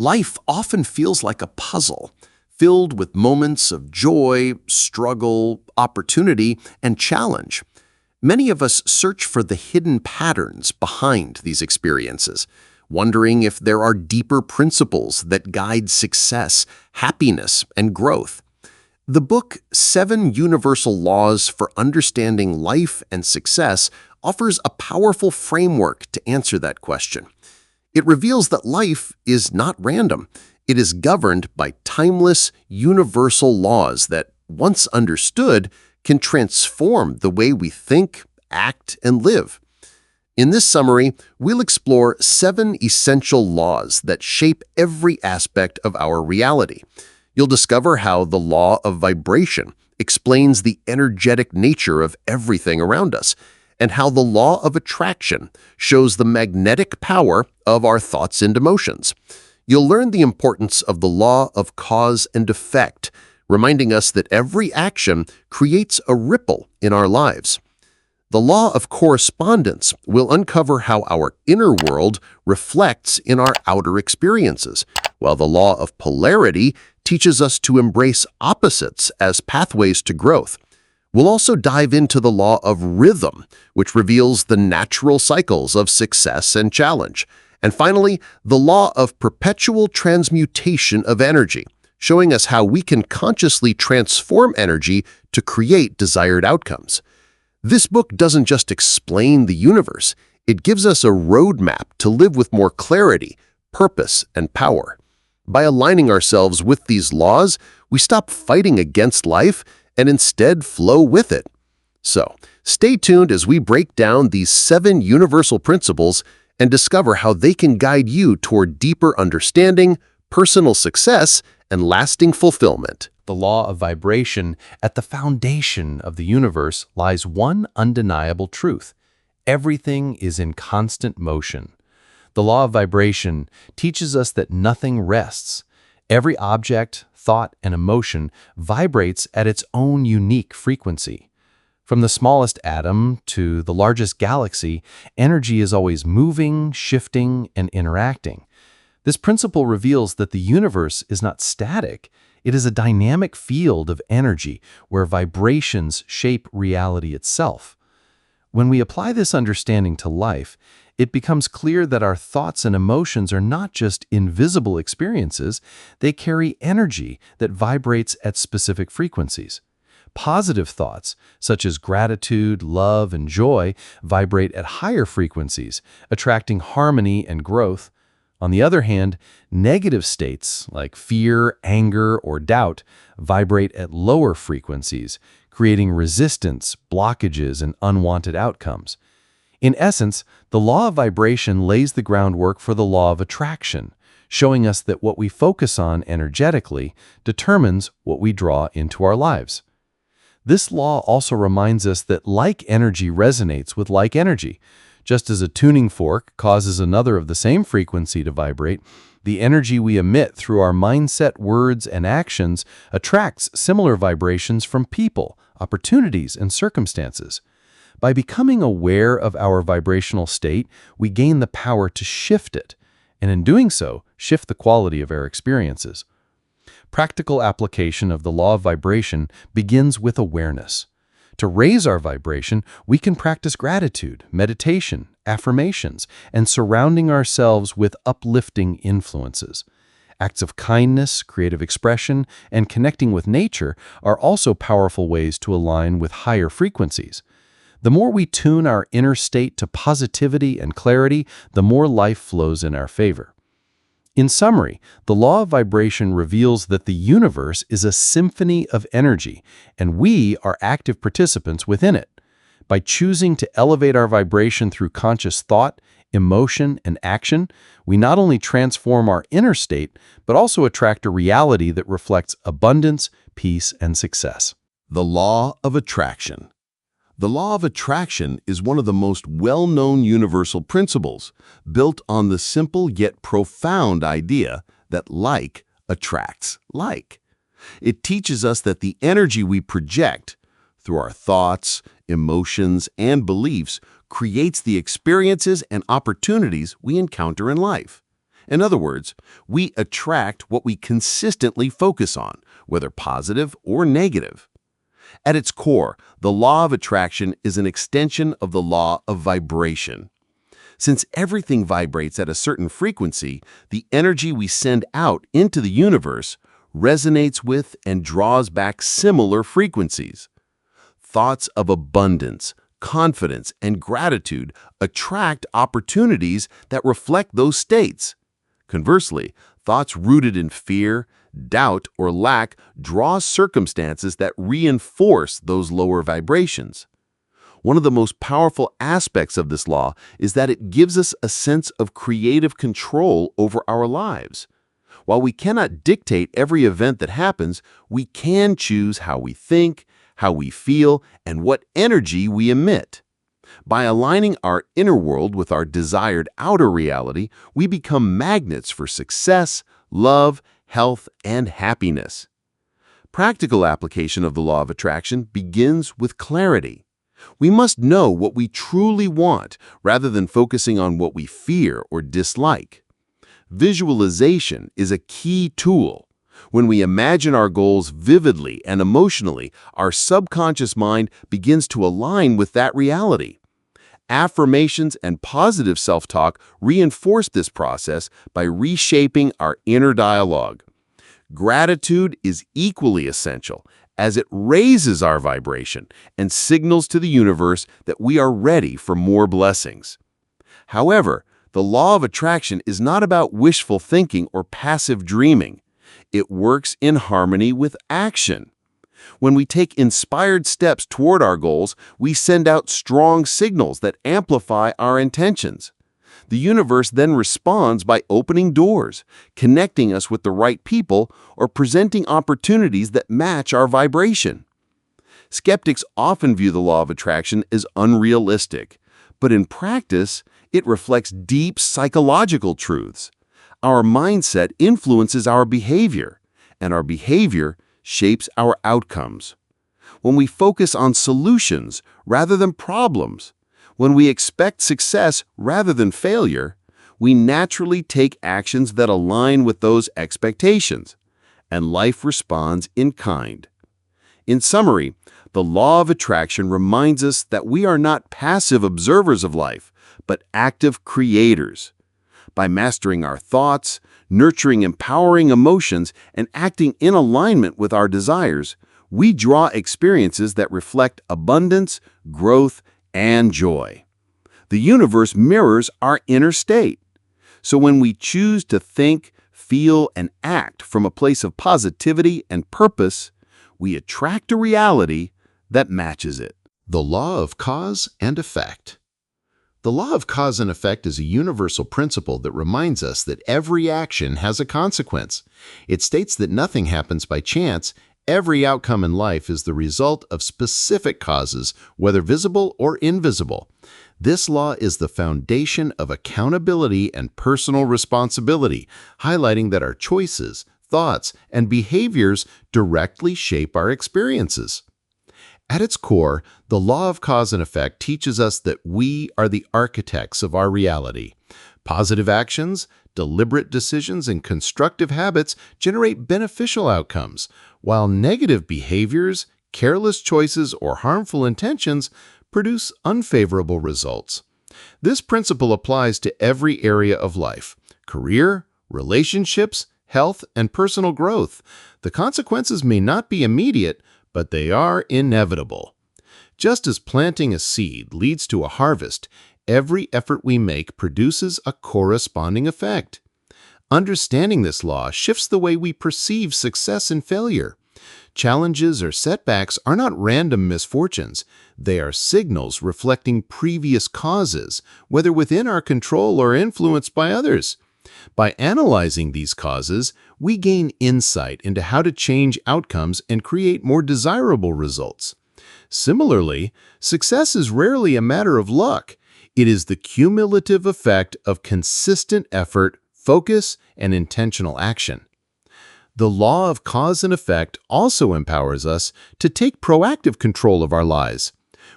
Life often feels like a puzzle, filled with moments of joy, struggle, opportunity, and challenge. Many of us search for the hidden patterns behind these experiences, wondering if there are deeper principles that guide success, happiness, and growth. The book Seven Universal Laws for Understanding Life and Success offers a powerful framework to answer that question. It reveals that life is not random. It is governed by timeless, universal laws that, once understood, can transform the way we think, act, and live. In this summary, we'll explore 7 essential laws that shape every aspect of our reality. You'll discover how the law of vibration explains the energetic nature of everything around us, and how the law of attraction shows the magnetic power of our thoughts and emotions. You'll learn the importance of the law of cause and effect, reminding us that every action creates a ripple in our lives. The law of correspondence will uncover how our inner world reflects in our outer experiences, while the law of polarity teaches us to embrace opposites as pathways to growth. We'll also dive into the law of rhythm, which reveals the natural cycles of success and challenge. And finally, the law of perpetual transmutation of energy, showing us how we can consciously transform energy to create desired outcomes. This book doesn't just explain the universe, it gives us a roadmap to live with more clarity, purpose, and power. By aligning ourselves with these laws, we stop fighting against life and instead flow with it. So, stay tuned as we break down these 7 universal principles and discover how they can guide you toward deeper understanding, personal success, and lasting fulfillment. The law of vibration. At the foundation of the universe lies one undeniable truth: everything is in constant motion. The law of vibration teaches us that nothing rests. Every object, thought, and emotion vibrates at its own unique frequency. From the smallest atom to the largest galaxy, energy is always moving, shifting, and interacting. This principle reveals that the universe is not static. It is a dynamic field of energy where vibrations shape reality itself. When we apply this understanding to life, it becomes clear that our thoughts and emotions are not just invisible experiences, they carry energy that vibrates at specific frequencies. Positive thoughts, such as gratitude, love, and joy, vibrate at higher frequencies, attracting harmony and growth. On the other hand, negative states like fear, anger, or doubt vibrate at lower frequencies, creating resistance, blockages, and unwanted outcomes. In essence, the law of vibration lays the groundwork for the law of attraction, showing us that what we focus on energetically determines what we draw into our lives. This law also reminds us that like energy resonates with like energy. Just as a tuning fork causes another of the same frequency to vibrate, the energy we emit through our mindset, words, and actions attracts similar vibrations from people, opportunities, and circumstances. By becoming aware of our vibrational state, we gain the power to shift it, and in doing so, shift the quality of our experiences. Practical application of the law of vibration begins with awareness. To raise our vibration, we can practice gratitude, meditation, affirmations, and surrounding ourselves with uplifting influences. Acts of kindness, creative expression, and connecting with nature are also powerful ways to align with higher frequencies. The more we tune our inner state to positivity and clarity, the more life flows in our favor. In summary, the law of vibration reveals that the universe is a symphony of energy, and we are active participants within it. By choosing to elevate our vibration through conscious thought, emotion, and action, we not only transform our inner state, but also attract a reality that reflects abundance, peace, and success. The law of attraction. The law of attraction is one of the most well-known universal principles, built on the simple yet profound idea that like attracts like. It teaches us that the energy we project through our thoughts, emotions, and beliefs creates the experiences and opportunities we encounter in life. In other words, we attract what we consistently focus on, whether positive or negative. At its core, the law of attraction is an extension of the law of vibration. Since everything vibrates at a certain frequency, the energy we send out into the universe resonates with and draws back similar frequencies. Thoughts of abundance, confidence, and gratitude attract opportunities that reflect those states. Conversely, thoughts rooted in fear, doubt, or lack draw circumstances that reinforce those lower vibrations. One of the most powerful aspects of this law is that it gives us a sense of creative control over our lives. While we cannot dictate every event that happens, we can choose how we think, how we feel, and what energy we emit. By aligning our inner world with our desired outer reality, we become magnets for success, love, health, and happiness. Practical application of the law of attraction begins with clarity. We must know what we truly want rather than focusing on what we fear or dislike. Visualization is a key tool. When we imagine our goals vividly and emotionally, our subconscious mind begins to align with that reality. Affirmations and positive self-talk reinforce this process by reshaping our inner dialogue. Gratitude is equally essential, as it raises our vibration and signals to the universe that we are ready for more blessings. However, the law of attraction is not about wishful thinking or passive dreaming. It works in harmony with action. When we take inspired steps toward our goals, we send out strong signals that amplify our intentions. The universe then responds by opening doors, connecting us with the right people, or presenting opportunities that match our vibration. Skeptics often view the law of attraction as unrealistic, but in practice, it reflects deep psychological truths. Our mindset influences our behavior, and our behavior shapes our outcomes. When we focus on solutions rather than problems, when we expect success rather than failure, we naturally take actions that align with those expectations, and life responds in kind. In summary, the law of attraction reminds us that we are not passive observers of life, but active creators. By mastering our thoughts, nurturing empowering emotions, and acting in alignment with our desires, we draw experiences that reflect abundance, growth, and joy. The universe mirrors our inner state. So when we choose to think, feel, and act from a place of positivity and purpose, we attract a reality that matches it. The law of cause and effect. The law of cause and effect is a universal principle that reminds us that every action has a consequence. It states that nothing happens by chance. Every outcome in life is the result of specific causes, whether visible or invisible. This law is the foundation of accountability and personal responsibility, highlighting that our choices, thoughts, and behaviors directly shape our experiences. At its core, the law of cause and effect teaches us that we are the architects of our reality. Positive actions, deliberate decisions, and constructive habits generate beneficial outcomes, while negative behaviors, careless choices, or harmful intentions produce unfavorable results. This principle applies to every area of life: career, relationships, health, and personal growth. The consequences may not be immediate, but they are inevitable. Just as planting a seed leads to a harvest, every effort we make produces a corresponding effect. Understanding this law shifts the way we perceive success and failure. Challenges or setbacks are not random misfortunes. They are signals reflecting previous causes, whether within our control or influenced by others. By analyzing these causes, we gain insight into how to change outcomes and create more desirable results. Similarly, success is rarely a matter of luck. It is the cumulative effect of consistent effort, focus, and intentional action. The law of cause and effect also empowers us to take proactive control of our lives.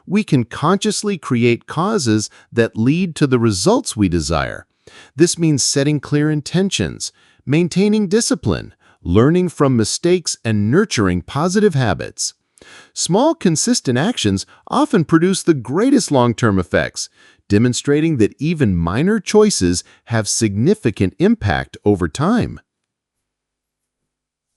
We can consciously create causes that lead to the results we desire. This means setting clear intentions, maintaining discipline, learning from mistakes, and nurturing positive habits. Small, consistent actions often produce the greatest long-term effects, demonstrating that even minor choices have significant impact over time.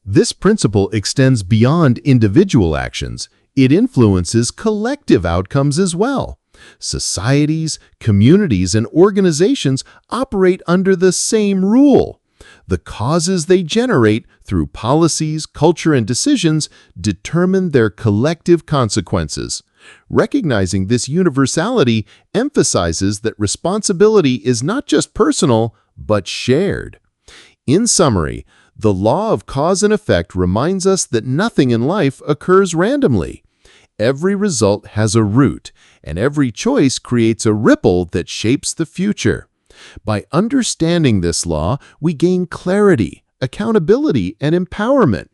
This principle extends beyond individual actions. It influences collective outcomes as well. Societies, communities, and organizations operate under the same rule. The causes they generate through policies, culture, and decisions determine their collective consequences. Recognizing this universality emphasizes that responsibility is not just personal, but shared. In summary, the law of cause and effect reminds us that nothing in life occurs randomly. Every result has a root, and every choice creates a ripple that shapes the future. By understanding this law, we gain clarity, accountability, and empowerment.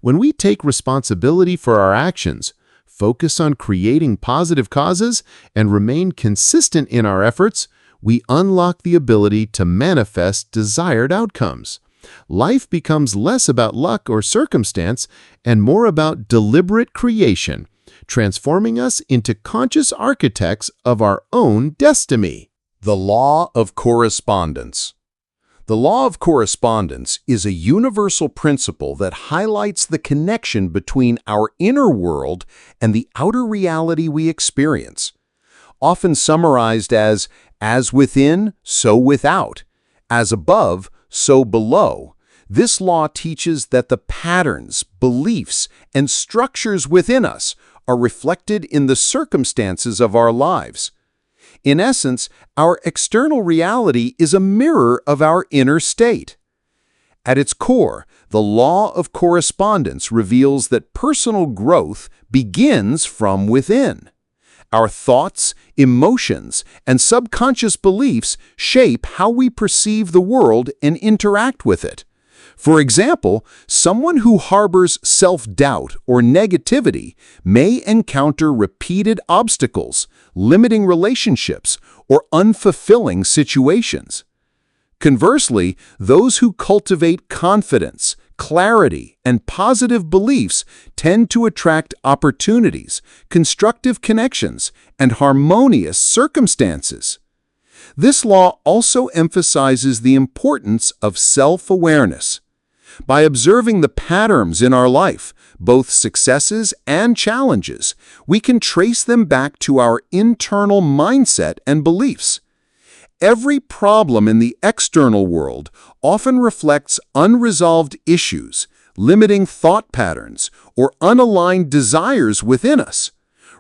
When we take responsibility for our actions, focus on creating positive causes, and remain consistent in our efforts, we unlock the ability to manifest desired outcomes. Life becomes less about luck or circumstance and more about deliberate creation, transforming us into conscious architects of our own destiny. The Law of Correspondence. The Law of Correspondence is a universal principle that highlights the connection between our inner world and the outer reality we experience. Often summarized as within, so without, as above, so below, this law teaches that the patterns, beliefs, and structures within us are reflected in the circumstances of our lives. In essence, our external reality is a mirror of our inner state. At its core, the law of correspondence reveals that personal growth begins from within. Our thoughts, emotions, and subconscious beliefs shape how we perceive the world and interact with it. For example, someone who harbors self-doubt or negativity may encounter repeated obstacles, limiting relationships, or unfulfilling situations. Conversely, those who cultivate confidence, clarity, and positive beliefs tend to attract opportunities, constructive connections, and harmonious circumstances. This law also emphasizes the importance of self-awareness. By observing the patterns in our life, both successes and challenges, we can trace them back to our internal mindset and beliefs. Every problem in the external world often reflects unresolved issues, limiting thought patterns, or unaligned desires within us.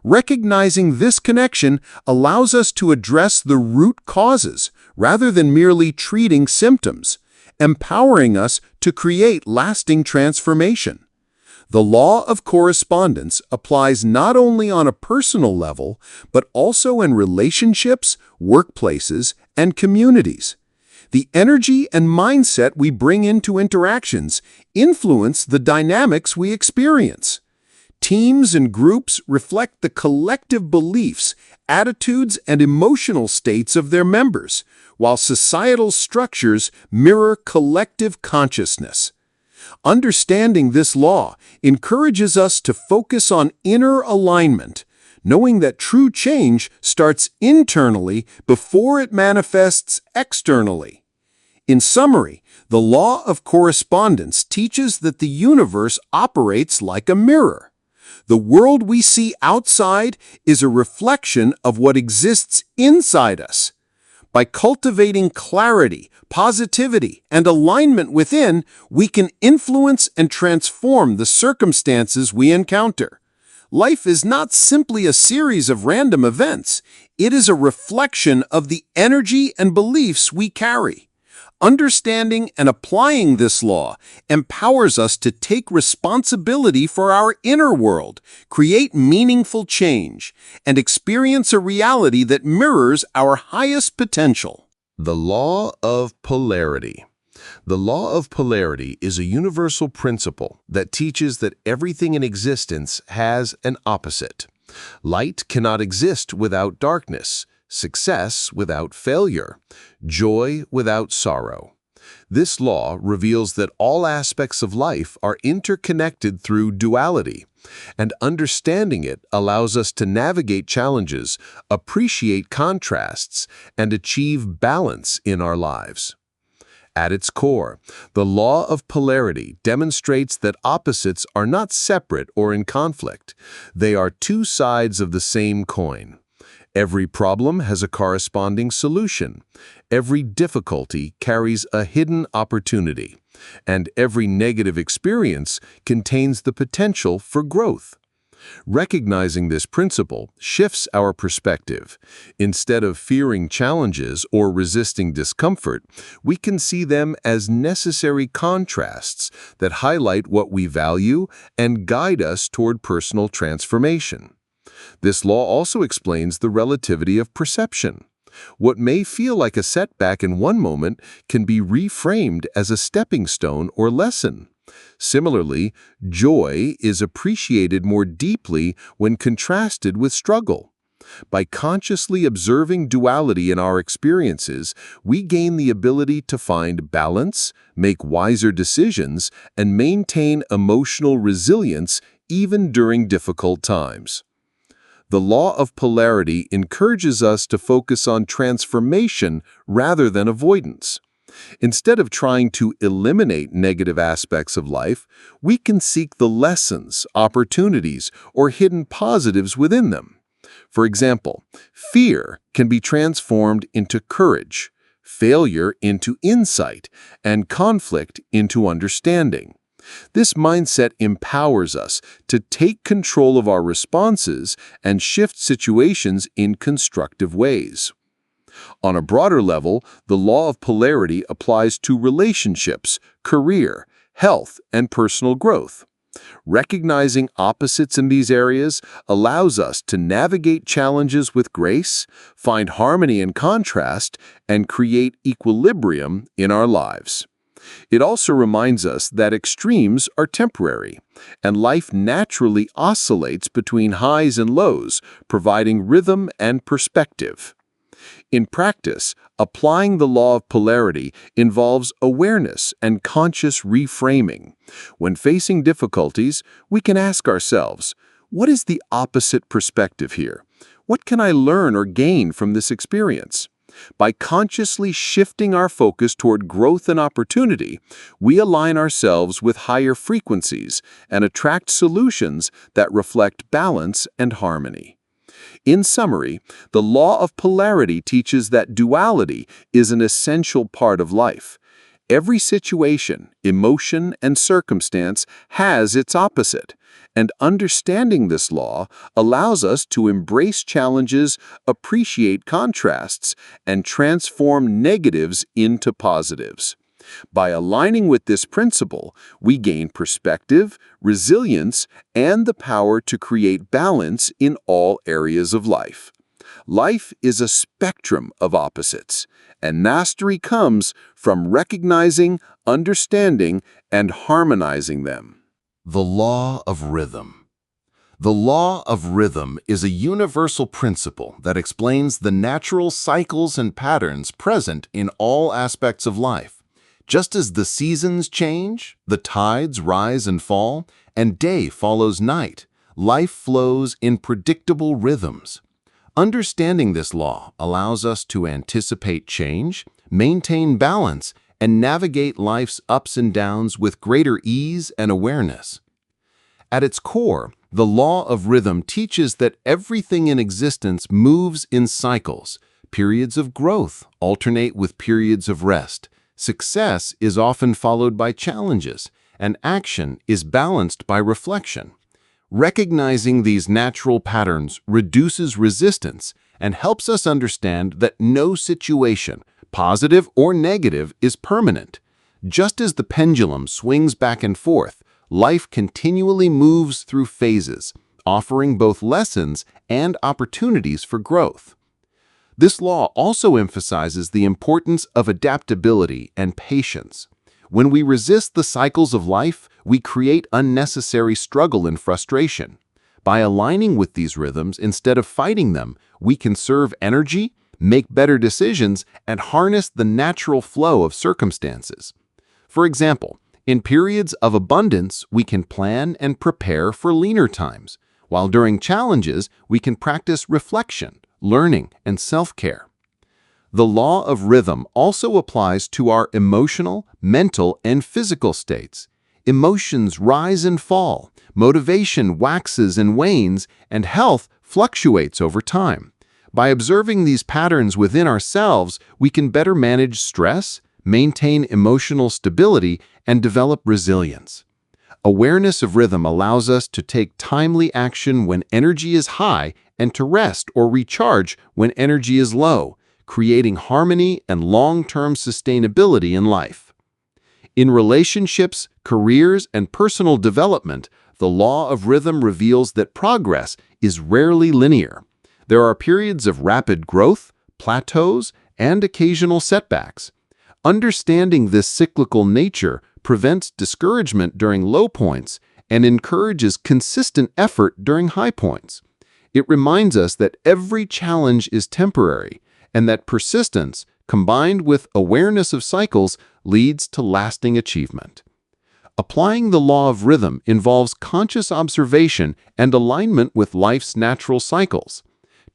Recognizing this connection allows us to address the root causes rather than merely treating symptoms, empowering us to create lasting transformation. The law of correspondence applies not only on a personal level, but also in relationships, workplaces, and communities. The energy and mindset we bring into interactions influence the dynamics we experience. Teams and groups reflect the collective beliefs, attitudes, and emotional states of their members, while societal structures mirror collective consciousness. Understanding this law encourages us to focus on inner alignment, knowing that true change starts internally before it manifests externally. In summary, the law of correspondence teaches that the universe operates like a mirror. The world we see outside is a reflection of what exists inside us. By cultivating clarity, positivity, and alignment within, we can influence and transform the circumstances we encounter. Life is not simply a series of random events. It is a reflection of the energy and beliefs we carry. Understanding and applying this law empowers us to take responsibility for our inner world, create meaningful change, and experience a reality that mirrors our highest potential. The Law of Polarity. The Law of Polarity is a universal principle that teaches that everything in existence has an opposite. Light cannot exist without darkness. success without failure, joy without sorrow. This law reveals that all aspects of life are interconnected through duality, and understanding it allows us to navigate challenges, appreciate contrasts, and achieve balance in our lives. At its core, the law of polarity demonstrates that opposites are not separate or in conflict. They are two sides of the same coin. Every problem has a corresponding solution. Every difficulty carries a hidden opportunity. And every negative experience contains the potential for growth. Recognizing this principle shifts our perspective. Instead of fearing challenges or resisting discomfort, we can see them as necessary contrasts that highlight what we value and guide us toward personal transformation. This law also explains the relativity of perception. What may feel like a setback in one moment can be reframed as a stepping stone or lesson. Similarly, joy is appreciated more deeply when contrasted with struggle. By consciously observing duality in our experiences, we gain the ability to find balance, make wiser decisions, and maintain emotional resilience even during difficult times. The law of polarity encourages us to focus on transformation rather than avoidance. Instead of trying to eliminate negative aspects of life, we can seek the lessons, opportunities, or hidden positives within them. For example, fear can be transformed into courage, failure into insight, and conflict into understanding. This mindset empowers us to take control of our responses and shift situations in constructive ways. On a broader level, the law of polarity applies to relationships, career, health, and personal growth. Recognizing opposites in these areas allows us to navigate challenges with grace, find harmony in contrast, and create equilibrium in our lives. It also reminds us that extremes are temporary, and life naturally oscillates between highs and lows, providing rhythm and perspective. In practice, applying the law of polarity involves awareness and conscious reframing. When facing difficulties, we can ask ourselves, what is the opposite perspective here? What can I learn or gain from this experience? By consciously shifting our focus toward growth and opportunity, we align ourselves with higher frequencies and attract solutions that reflect balance and harmony. In summary, the law of polarity teaches that duality is an essential part of life. Every situation, emotion, and circumstance has its opposite, and understanding this law allows us to embrace challenges, appreciate contrasts, and transform negatives into positives. By aligning with this principle, we gain perspective, resilience, and the power to create balance in all areas of life. Life is a spectrum of opposites, and mastery comes from recognizing, understanding, and harmonizing them. The law of rhythm. The law of rhythm is a universal principle that explains the natural cycles and patterns present in all aspects of life. Just as the seasons change, the tides rise and fall, and day follows night, life flows in predictable rhythms. Understanding this law allows us to anticipate change, maintain balance, and navigate life's ups and downs with greater ease and awareness. At its core, the law of rhythm teaches that everything in existence moves in cycles. Periods of growth alternate with periods of rest. Success is often followed by challenges, and action is balanced by reflection. Recognizing these natural patterns reduces resistance and helps us understand that no situation, positive or negative, is permanent. Just as the pendulum swings back and forth, life continually moves through phases, offering both lessons and opportunities for growth. This law also emphasizes the importance of adaptability and patience. When we resist the cycles of life, we create unnecessary struggle and frustration. By aligning with these rhythms instead of fighting them, we conserve energy, make better decisions, and harness the natural flow of circumstances. For example, in periods of abundance, we can plan and prepare for leaner times, while during challenges, we can practice reflection, learning, and self-care. The law of rhythm also applies to our emotional, mental, and physical states. Emotions rise and fall, motivation waxes and wanes, and health fluctuates over time. By observing these patterns within ourselves, we can better manage stress, maintain emotional stability, and develop resilience. Awareness of rhythm allows us to take timely action when energy is high and to rest or recharge when energy is low, creating harmony and long-term sustainability in life. In relationships, careers, and personal development, the law of rhythm reveals that progress is rarely linear. There are periods of rapid growth, plateaus, and occasional setbacks. Understanding this cyclical nature prevents discouragement during low points and encourages consistent effort during high points. It reminds us that every challenge is temporary and that persistence, combined with awareness of cycles, leads to lasting achievement. Applying the law of rhythm involves conscious observation and alignment with life's natural cycles.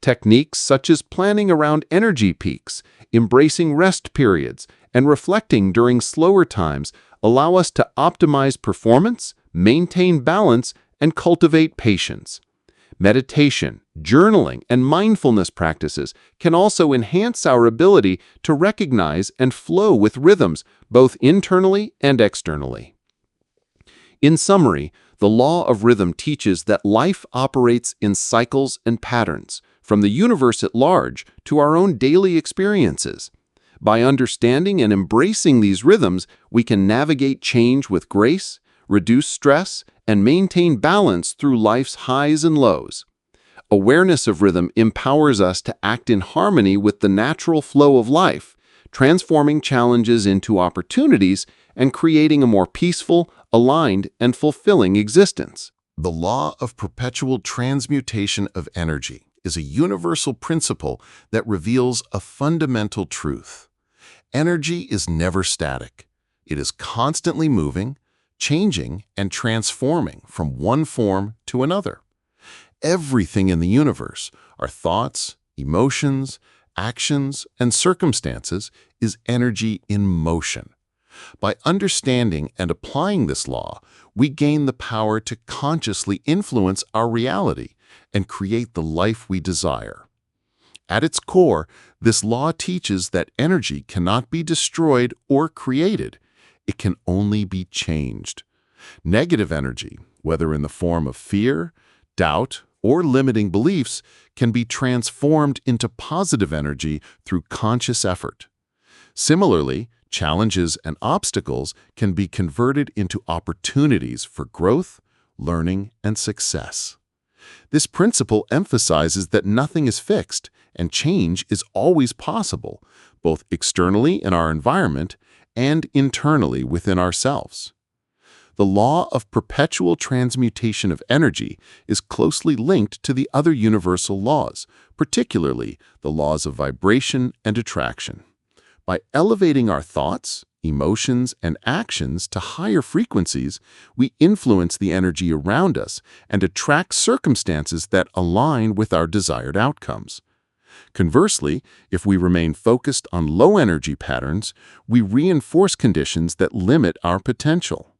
Techniques such as planning around energy peaks, embracing rest periods, and reflecting during slower times allow us to optimize performance, maintain balance, and cultivate patience. Meditation, journaling, and mindfulness practices can also enhance our ability to recognize and flow with rhythms, both internally and externally. In summary, the law of rhythm teaches that life operates in cycles and patterns, from the universe at large to our own daily experiences. By understanding and embracing these rhythms, we can navigate change with grace, reduce stress, and maintain balance through life's highs and lows. Awareness of rhythm empowers us to act in harmony with the natural flow of life, transforming challenges into opportunities and creating a more peaceful, aligned, and fulfilling existence. The law of perpetual transmutation of energy is a universal principle that reveals a fundamental truth. Energy is never static. It is constantly moving, changing, and transforming from one form to another. Everything in the universe, our thoughts, emotions, actions, and circumstances, is energy in motion. By understanding and applying this law, we gain the power to consciously influence our reality and create the life we desire. At its core, this law teaches that energy cannot be destroyed or created. It can only be changed. Negative energy, whether in the form of fear, doubt, or limiting beliefs, can be transformed into positive energy through conscious effort. Similarly, challenges and obstacles can be converted into opportunities for growth, learning, and success. This principle emphasizes that nothing is fixed and change is always possible, both externally in our environment and internally within ourselves. The law of perpetual transmutation of energy is closely linked to the other universal laws, particularly the laws of vibration and attraction. By elevating our thoughts, emotions, and actions to higher frequencies, we influence the energy around us and attract circumstances that align with our desired outcomes. Conversely, if we remain focused on low energy patterns, we reinforce conditions that limit our potential.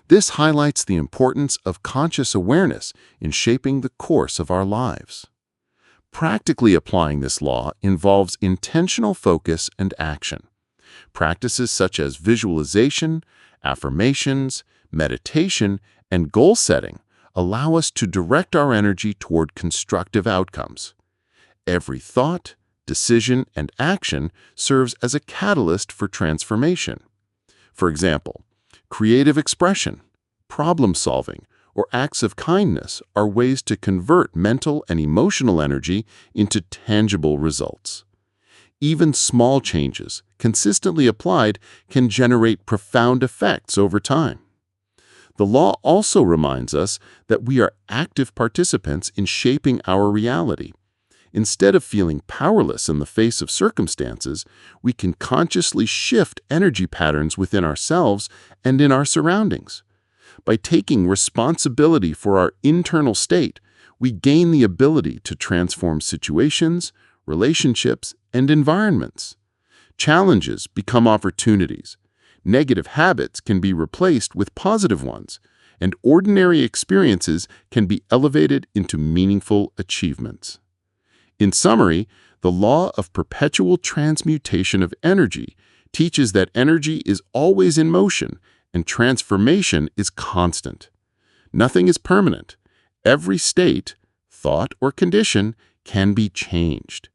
This highlights the importance of conscious awareness in shaping the course of our lives. Practically applying this law involves intentional focus and action. Practices such as visualization, affirmations, meditation, and goal setting allow us to direct our energy toward constructive outcomes. Every thought, decision, and action serves as a catalyst for transformation. For example, creative expression, problem solving, or acts of kindness are ways to convert mental and emotional energy into tangible results. Even small changes, consistently applied, can generate profound effects over time. The law also reminds us that we are active participants in shaping our reality. Instead of feeling powerless in the face of circumstances, we can consciously shift energy patterns within ourselves and in our surroundings. By taking responsibility for our internal state, we gain the ability to transform situations, relationships, and environments. Challenges become opportunities. Negative habits can be replaced with positive ones, and ordinary experiences can be elevated into meaningful achievements. In summary, the law of perpetual transmutation of energy teaches that energy is always in motion and transformation is constant. Nothing is permanent. Every state, thought, or condition can be changed.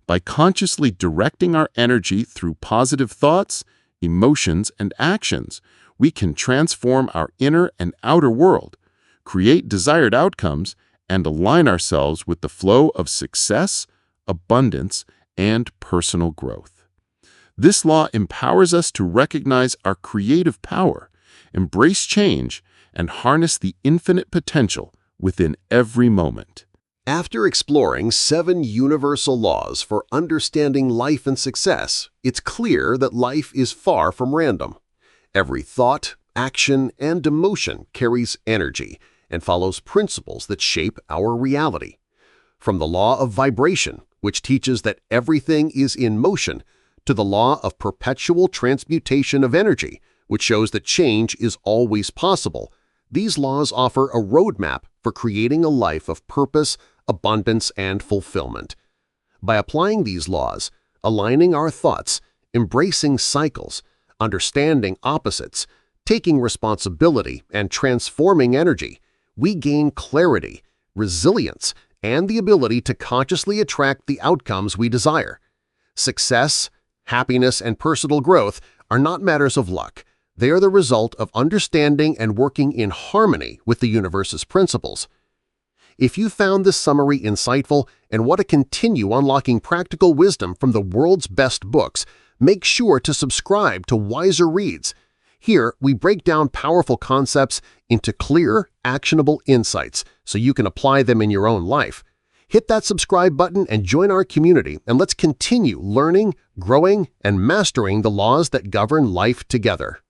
By consciously directing our energy through positive thoughts, emotions, and actions, we can transform our inner and outer world, create desired outcomes, and align ourselves with the flow of success, abundance, and personal growth. This law empowers us to recognize our creative power, embrace change, and harness the infinite potential within every moment. After exploring 7 universal laws for understanding life and success, it's clear that life is far from random. Every thought, action, and emotion carries energy and follows principles that shape our reality. From the law of vibration, which teaches that everything is in motion, to the law of perpetual transmutation of energy, which shows that change is always possible, these laws offer a roadmap for creating a life of purpose, abundance, and fulfillment. By applying these laws, aligning our thoughts, embracing cycles, understanding opposites, taking responsibility, and transforming energy, we gain clarity, resilience, and the ability to consciously attract the outcomes we desire. Success, happiness, and personal growth are not matters of luck. They are the result of understanding and working in harmony with the universe's principles. If you found this summary insightful and want to continue unlocking practical wisdom from the world's best books, make sure to subscribe to Wiser Reads. Here, we break down powerful concepts into clear, actionable insights so you can apply them in your own life. Hit that subscribe button and join our community, and let's continue learning, growing, and mastering the laws that govern life together.